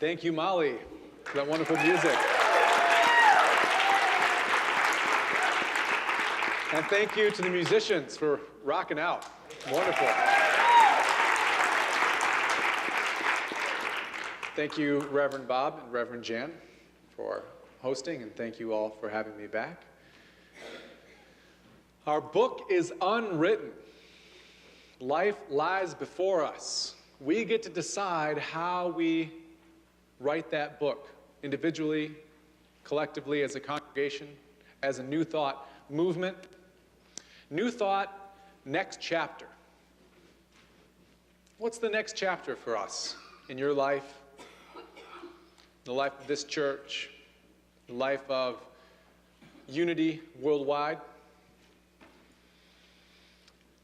Thank you, Molly, for that wonderful music. And thank you to the musicians for rocking out. Wonderful. Thank you, Reverend Bob and Reverend Jan, for hosting, and thank you all for having me back. Our book is unwritten. Life lies before us. We get to decide how we write that book, individually, collectively, as a congregation, as a New Thought movement. New Thought, next chapter. What's the next chapter for us in your life, the life of this church, the life of unity worldwide?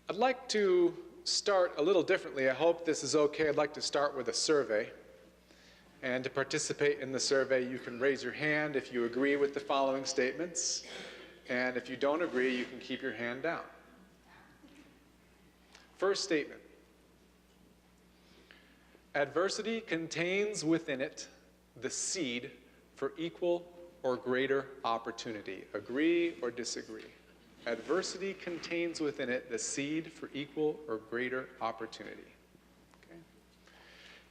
I'd like to start a little differently. I hope this is okay. I'd like to start with a survey. And to participate in the survey, you can raise your hand if you agree with the following statements. And if you don't agree, you can keep your hand down. First statement. Adversity contains within it the seed for equal or greater opportunity. Agree or disagree? Adversity contains within it the seed for equal or greater opportunity. Okay.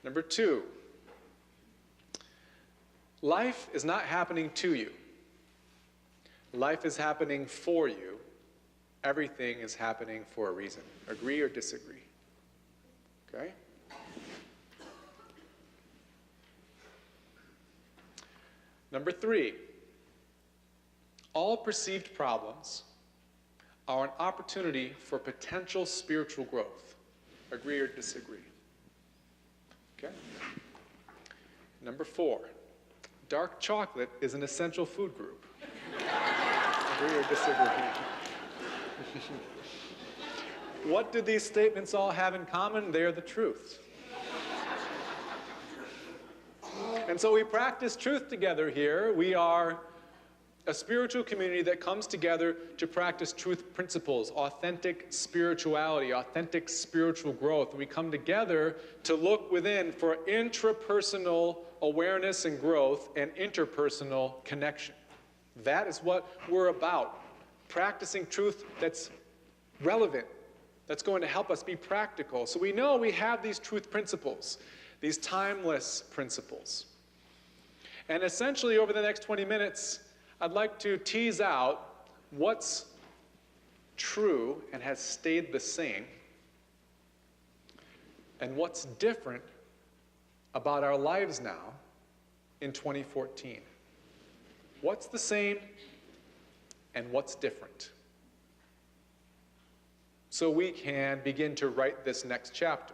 Number 2. Life is not happening to you. Life is happening for you. Everything is happening for a reason. Agree or disagree? Okay? Number 3. All perceived problems are an opportunity for potential spiritual growth. Agree or disagree? Okay? Number 4. Dark chocolate is an essential food group. Agree or disagree? What do these statements all have in common? They're the truth. And so we practice truth together here. We are a spiritual community that comes together to practice truth principles, authentic spirituality, authentic spiritual growth. We come together to look within for intrapersonal awareness and growth and interpersonal connection. That is what we're about. Practicing truth that's relevant, that's going to help us be practical. So we know we have these truth principles, these timeless principles. And essentially over the next 20 minutes, I'd like to tease out what's true and has stayed the same, and what's different about our lives now in 2014. What's the same and what's different? So we can begin to write this next chapter.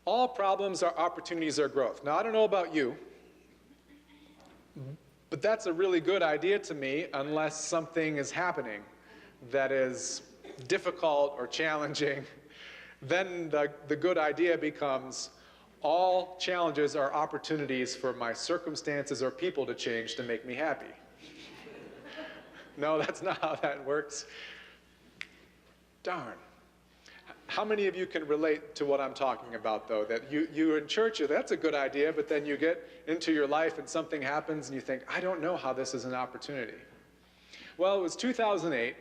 All problems are opportunities of growth. Now, I don't know about you, but that's a really good idea to me unless something is happening that is difficult or challenging. Then the good idea becomes all challenges are opportunities for my circumstances or people to change to make me happy. No, that's not how that works. Darn. How many of you can relate to what I'm talking about, though? That you're in church, that's a good idea, but then you get into your life and something happens and you think, I don't know how this is an opportunity. Well, it was 2008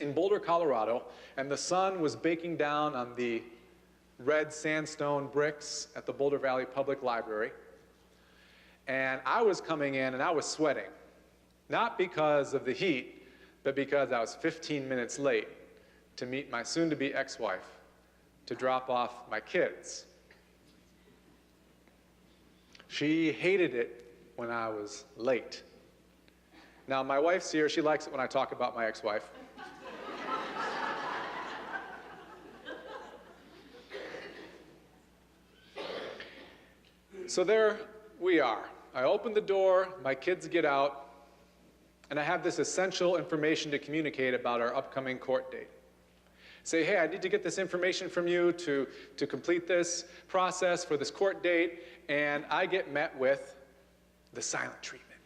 in Boulder, Colorado, and the sun was baking down on the red sandstone bricks at the Boulder Valley Public Library. And I was coming in and I was sweating. Not because of the heat, but because I was 15 minutes late to meet my soon-to-be ex-wife to drop off my kids. She hated it when I was late. Now, my wife's here. She likes it when I talk about my ex-wife. So there we are. I open the door, my kids get out, and I have this essential information to communicate about our upcoming court date. Say, hey, I need to get this information from you to complete this process for this court date, and I get met with the silent treatment.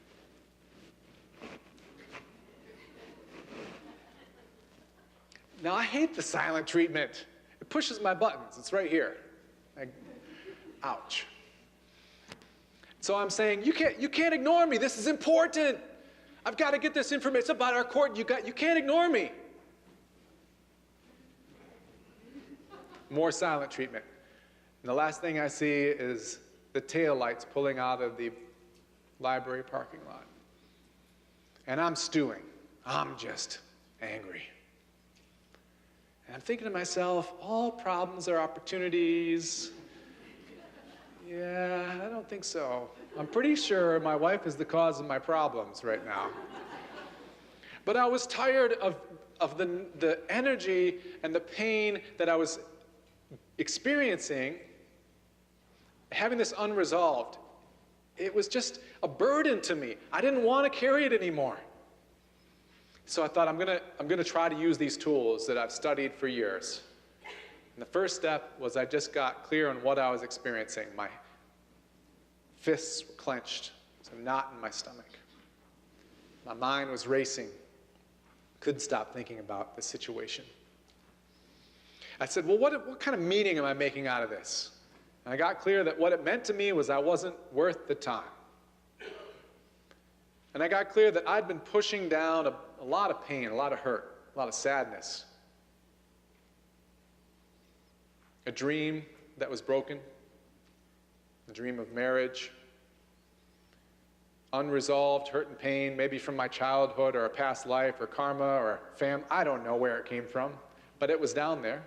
Now, I hate the silent treatment. It pushes my buttons. It's right here. Ouch. So I'm saying, you can't ignore me. This is important. I've got to get this information. It's about our court. You can't ignore me. More silent treatment. And the last thing I see is the taillights pulling out of the library parking lot. And I'm stewing. I'm just angry. And I'm thinking to myself, all problems are opportunities. Yeah, I don't think so. I'm pretty sure my wife is the cause of my problems right now. But I was tired of the energy and the pain that I was experiencing, having this unresolved. It was just a burden to me. I didn't want to carry it anymore. So I thought, I'm gonna try to use these tools that I've studied for years. And the first step was I just got clear on what I was experiencing. My fists were clenched. There was a knot in my stomach. My mind was racing. Couldn't stop thinking about the situation. I said, well, what kind of meaning am I making out of this? And I got clear that what it meant to me was I wasn't worth the time. And I got clear that I'd been pushing down a lot of pain, a lot of hurt, a lot of sadness. A dream that was broken, a dream of marriage, unresolved hurt and pain, maybe from my childhood or a past life or karma or family. I don't know where it came from, but it was down there.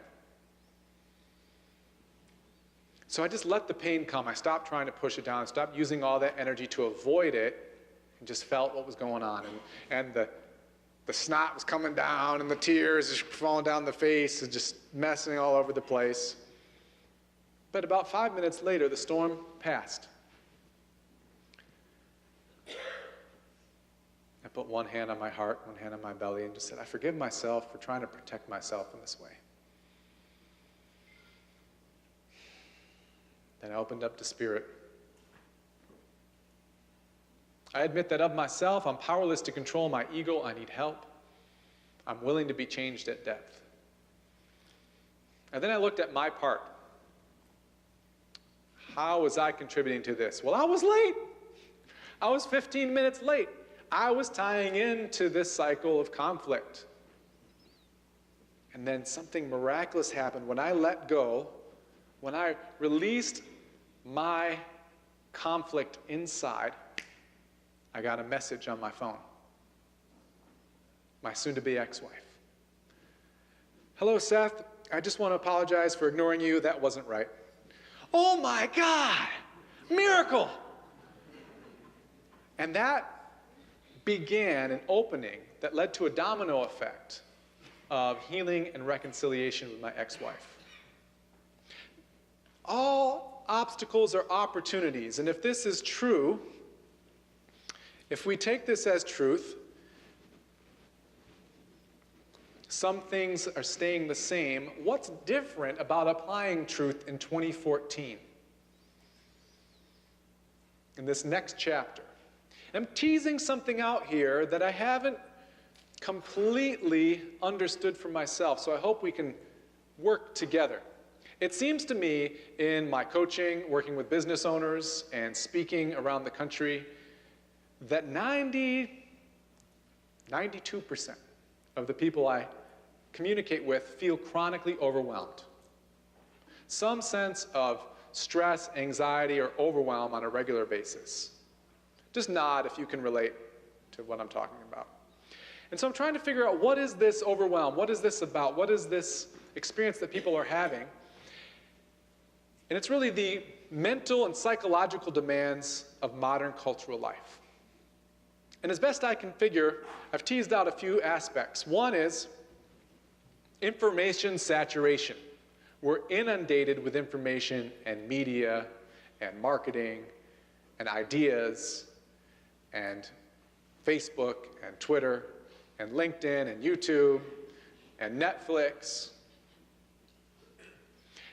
So I just let the pain come. I stopped trying to push it down. I stopped using all that energy to avoid it and just felt what was going on. And the snot was coming down and the tears just falling down the face and just messing all over the place. But about 5 minutes later, the storm passed. I put one hand on my heart, one hand on my belly, and just said, I forgive myself for trying to protect myself in this way. Then I opened up to Spirit. I admit that of myself, I'm powerless to control my ego. I need help. I'm willing to be changed at depth. And then I looked at my part. How was I contributing to this? Well, I was late. I was 15 minutes late. I was tying into this cycle of conflict. And then something miraculous happened when I let go, when I released my conflict inside. I got a message on my phone. My soon-to-be ex-wife. Hello, Seth. I just want to apologize for ignoring you. That wasn't right. Oh my God! Miracle! And that began an opening that led to a domino effect of healing and reconciliation with my ex-wife. All obstacles are opportunities, and if this is true, if we take this as truth, some things are staying the same. What's different about applying truth in 2014? In this next chapter. I'm teasing something out here that I haven't completely understood for myself, so I hope we can work together. It seems to me in my coaching, working with business owners and speaking around the country, that 92% of the people I communicate with feel chronically overwhelmed. Some sense of stress, anxiety, or overwhelm on a regular basis. Just nod if you can relate to what I'm talking about. And so I'm trying to figure out, what is this overwhelm? What is this about? What is this experience that people are having? And it's really the mental and psychological demands of modern cultural life. And as best I can figure, I've teased out a few aspects. One is information saturation. We're inundated with information and media and marketing and ideas and Facebook and Twitter and LinkedIn and YouTube and Netflix.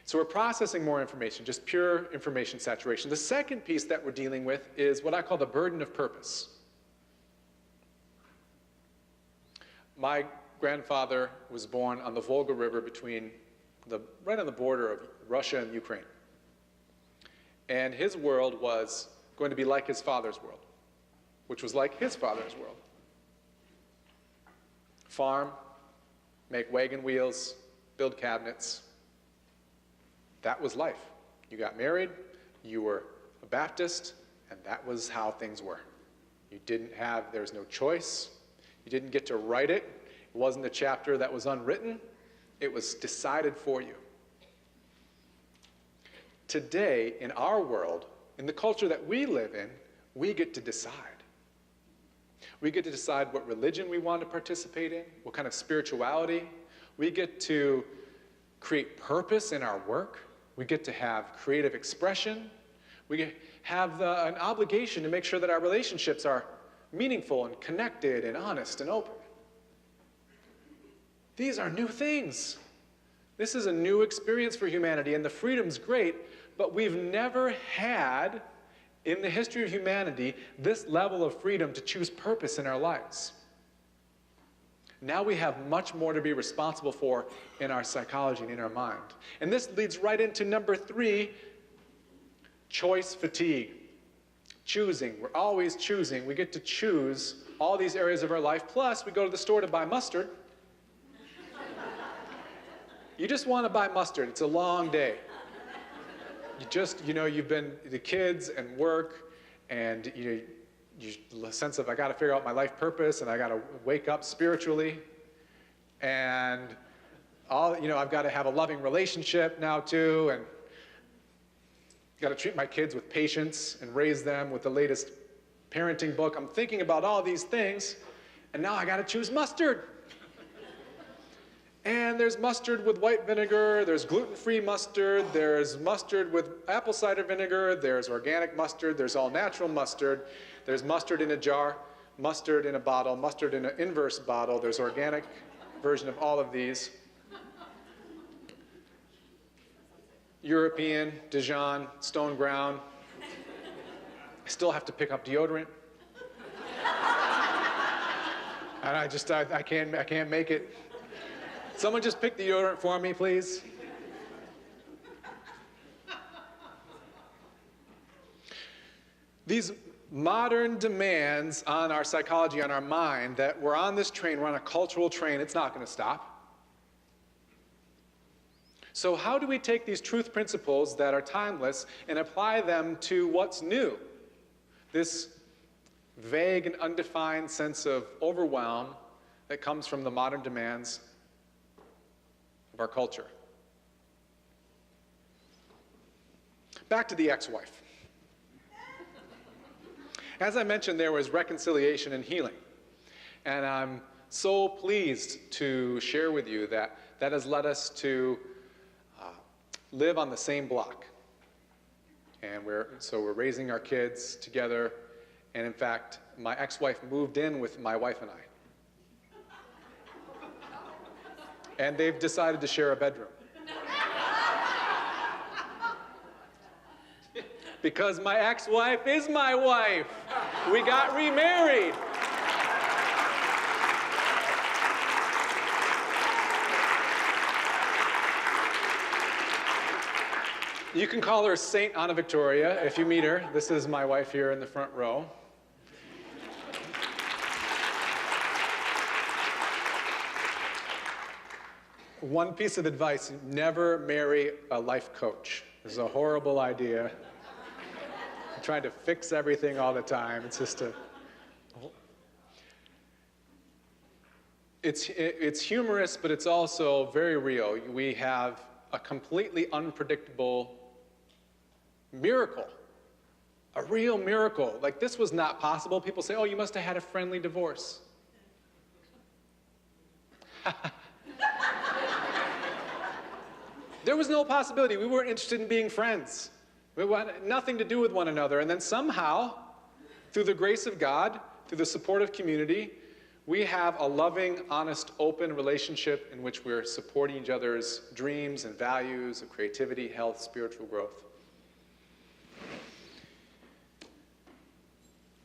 So we're processing more information, just pure information saturation. The second piece that we're dealing with is what I call the burden of purpose. My grandfather was born on the Volga River right on the border of Russia and Ukraine. And his world was going to be like his father's world, which was like his father's world. Farm, make wagon wheels, build cabinets. That was life. You got married, you were a Baptist, and that was how things were. There's no choice. You didn't get to write it. It wasn't a chapter that was unwritten. It was decided for you. Today, in our world, in the culture that we live in, we get to decide. We get to decide what religion we want to participate in, what kind of spirituality. We get to create purpose in our work. We get to have creative expression. We have an obligation to make sure that our relationships are meaningful and connected and honest and open. These are new things. This is a new experience for humanity, and the freedom's great, but we've never had, in the history of humanity, this level of freedom to choose purpose in our lives. Now we have much more to be responsible for in our psychology and in our mind. And this leads right into number 3, choice fatigue. Choosing. We're always choosing. We get to choose all these areas of our life. Plus, we go to the store to buy mustard. You just want to buy mustard. It's a long day. You've been the kids and work, and you sense of, I got to figure out my life purpose, and I got to wake up spiritually, and I've got to have a loving relationship now too, and got to treat my kids with patience and raise them with the latest parenting book. I'm thinking about all these things, and now I got to choose mustard. And there's mustard with white vinegar, there's gluten-free mustard, there's mustard with apple cider vinegar, there's organic mustard, there's all-natural mustard, there's mustard in a jar, mustard in a bottle, mustard in an inverse bottle, there's organic version of all of these. European, Dijon, stone ground. I still have to pick up deodorant. And I can't make it. Someone just pick the deodorant for me, please. These modern demands on our psychology, on our mind, that we're on this train, we're on a cultural train, it's not going to stop. So how do we take these truth principles that are timeless and apply them to what's new? This vague and undefined sense of overwhelm that comes from the modern demands of our culture. Back to the ex-wife. As I mentioned, there was reconciliation and healing. And I'm so pleased to share with you that has led us to live on the same block. And we're raising our kids together. And in fact, my ex-wife moved in with my wife and I. And they've decided to share a bedroom. Because my ex-wife is my wife. We got remarried. You can call her Saint Anna Victoria if you meet her. This is my wife here in the front row. One piece of advice, never marry a life coach. This is a horrible idea. I'm trying to fix everything all the time. It's just it's humorous, but it's also very real. We have a completely unpredictable miracle, a real miracle. Like, this was not possible. People say, oh, you must have had a friendly divorce. There was no possibility. We weren't interested in being friends. We had nothing to do with one another. And then somehow, through the grace of God, through the supportive community, we have a loving, honest, open relationship in which we're supporting each other's dreams and values of creativity, health, spiritual growth.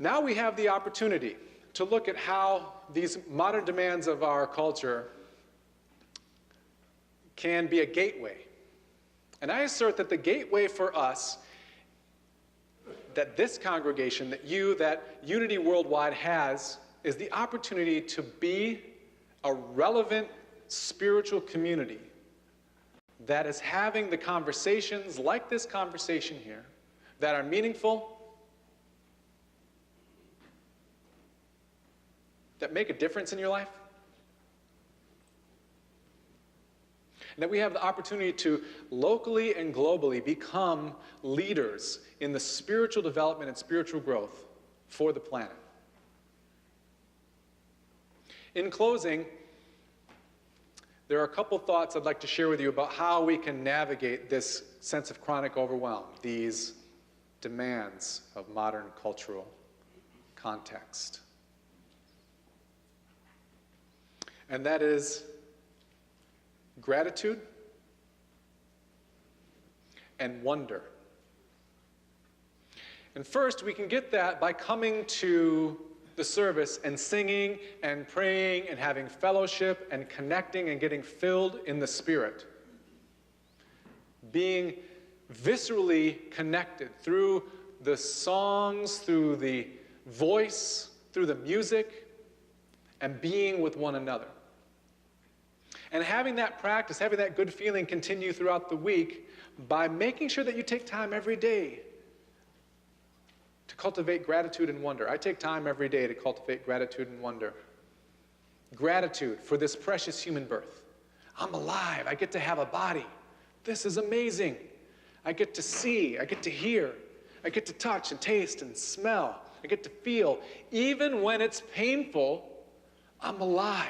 Now we have the opportunity to look at how these modern demands of our culture can be a gateway. And I assert that the gateway for us that this congregation, that you, that Unity Worldwide has, is the opportunity to be a relevant spiritual community that is having the conversations like this conversation here that are meaningful, that make a difference in your life. And that we have the opportunity to locally and globally become leaders in the spiritual development and spiritual growth for the planet. In closing, there are a couple thoughts I'd like to share with you about how we can navigate this sense of chronic overwhelm, these demands of modern cultural context. And that is gratitude and wonder. And first, we can get that by coming to the service and singing and praying and having fellowship and connecting and getting filled in the Spirit. Being viscerally connected through the songs, through the voice, through the music, and being with one another. And having that practice, having that good feeling continue throughout the week by making sure that you take time every day to cultivate gratitude and wonder. I take time every day to cultivate gratitude and wonder. Gratitude for this precious human birth. I'm alive. I get to have a body. This is amazing. I get to see. I get to hear. I get to touch and taste and smell. I get to feel. Even when it's painful, I'm alive.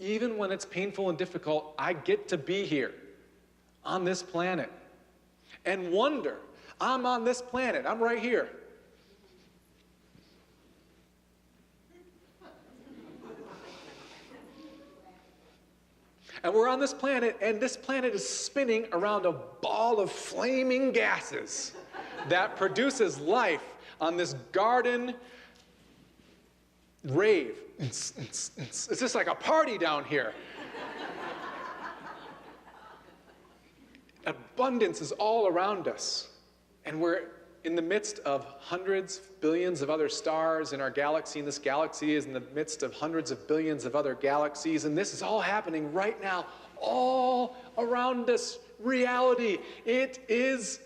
Even when it's painful and difficult, I get to be here on this planet. And wonder, I'm on this planet. I'm right here. And we're on this planet, and this planet is spinning around a ball of flaming gases that produces life on this garden rave. It's just like a party down here. Abundance is all around us. And we're in the midst of hundreds, billions of other stars in our galaxy, and this galaxy is in the midst of hundreds of billions of other galaxies, and this is all happening right now, all around us. Reality. It is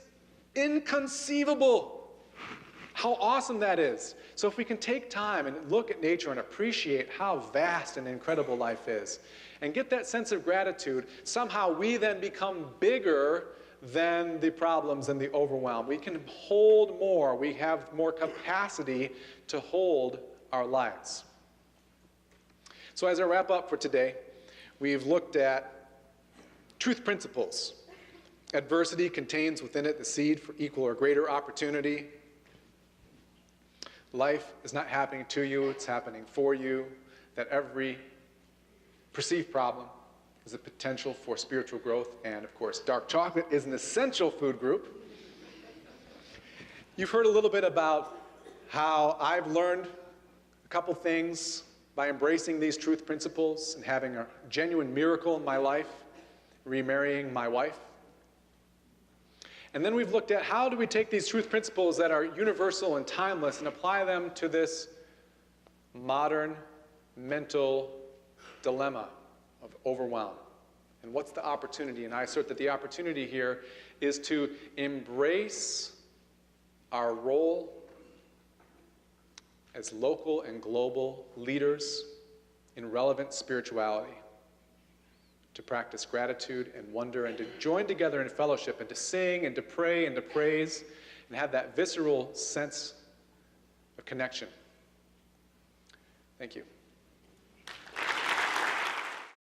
inconceivable how awesome that is. So if we can take time and look at nature and appreciate how vast and incredible life is, and get that sense of gratitude, somehow we then become bigger than the problems and the overwhelm. We can hold more. We have more capacity to hold our lives. So as I wrap up for today, we've looked at truth principles. Adversity contains within it the seed for equal or greater opportunity. Life is not happening to you, it's happening for you. That every perceived problem is a potential for spiritual growth. And of course, dark chocolate is an essential food group. You've heard a little bit about how I've learned a couple things by embracing these truth principles and having a genuine miracle in my life, remarrying my wife. And then we've looked at how do we take these truth principles that are universal and timeless and apply them to this modern mental dilemma of overwhelm. And what's the opportunity? And I assert that the opportunity here is to embrace our role as local and global leaders in relevant spirituality, to practice gratitude and wonder, and to join together in fellowship, and to sing and to pray and to praise, and have that visceral sense of connection. Thank you.